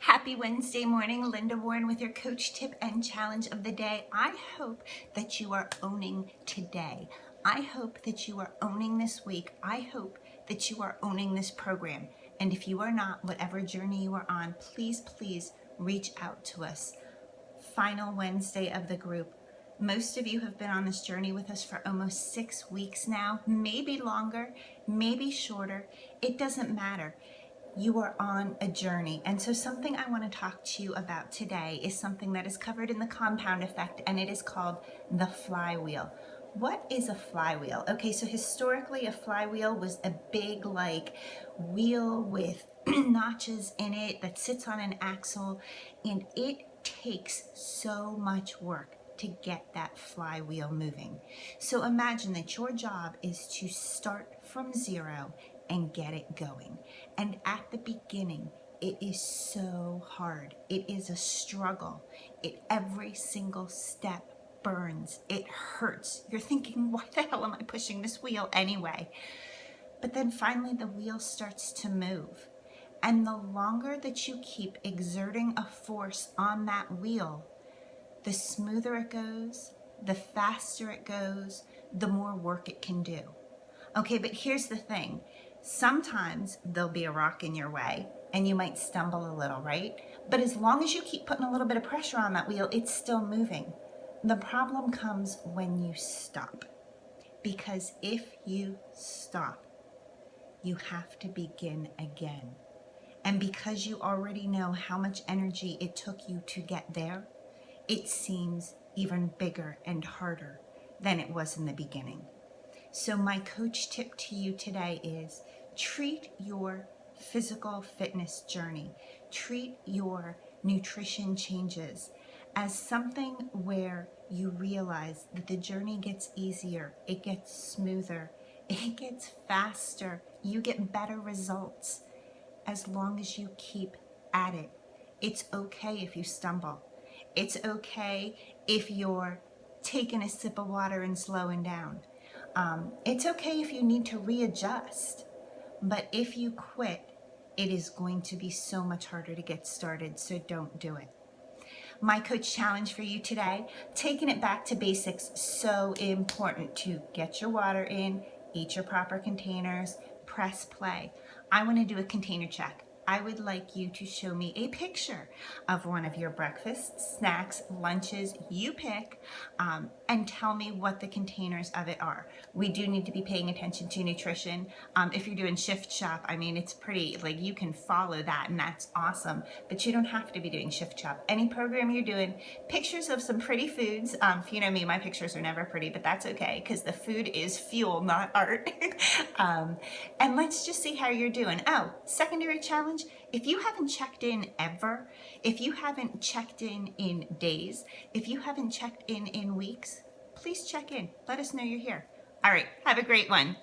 Happy Wednesday morning, Linda Warren with your coach tip and challenge of the day. I hope that you are owning today. I hope that you are owning this week. I hope that you are owning this program. And if you are not, whatever journey you are on, please reach out to us. Final Wednesday of the group. Most of you have been on this journey with us for almost 6 weeks now, maybe longer, maybe shorter. It doesn't matter. You are on a journey. And so something I want to talk to you about today is something that is covered in the compound effect, and it is called the flywheel. What is a flywheel? Okay, so historically a flywheel was a big wheel with notches in it that sits on an axle, and it takes so much work to get that flywheel moving. So imagine that your job is to start from zero and get it going. And at the beginning, it is so hard. It is a struggle. Every single step burns. It hurts. You're thinking, why the hell am I pushing this wheel anyway? But then finally the wheel starts to move. And the longer that you keep exerting a force on that wheel, the smoother it goes, the faster it goes, the more work it can do. Okay, but here's the thing. Sometimes there'll be a rock in your way and you might stumble a little, right? But as long as you keep putting a little bit of pressure on that wheel, it's still moving. The problem comes when you stop. Because if you stop, you have to begin again. And because you already know how much energy it took you to get there, it seems even bigger and harder than it was in the beginning. So my coach tip to you today is treat your physical fitness journey, treat your nutrition changes as something where you realize that the journey gets easier, it gets smoother, it gets faster, you get better results as long as you keep at it. It's okay if you stumble. It's okay if you're taking a sip of water and slowing down. It's okay if you need to readjust, but if you quit, it is going to be so much harder to get started, so don't do it. My coach challenge for you today, taking it back to basics, so important to get your water in, eat your proper containers, press play. I want to do a container check. I would like you to show me a picture of one of your breakfasts, snacks, lunches, you pick, and tell me what the containers of it are. We do need to be paying attention to nutrition. If you're doing shift shop, I mean, it's pretty, you can follow that and that's awesome, but you don't have to be doing shift shop. Any program you're doing, pictures of some pretty foods. If you know me, my pictures are never pretty, but that's okay because the food is fuel, not art. And let's just see how you're doing. Oh, secondary challenge. If you haven't checked in ever, if you haven't checked in days, if you haven't checked in weeks, please check in. Let us know you're here. All right, have a great one.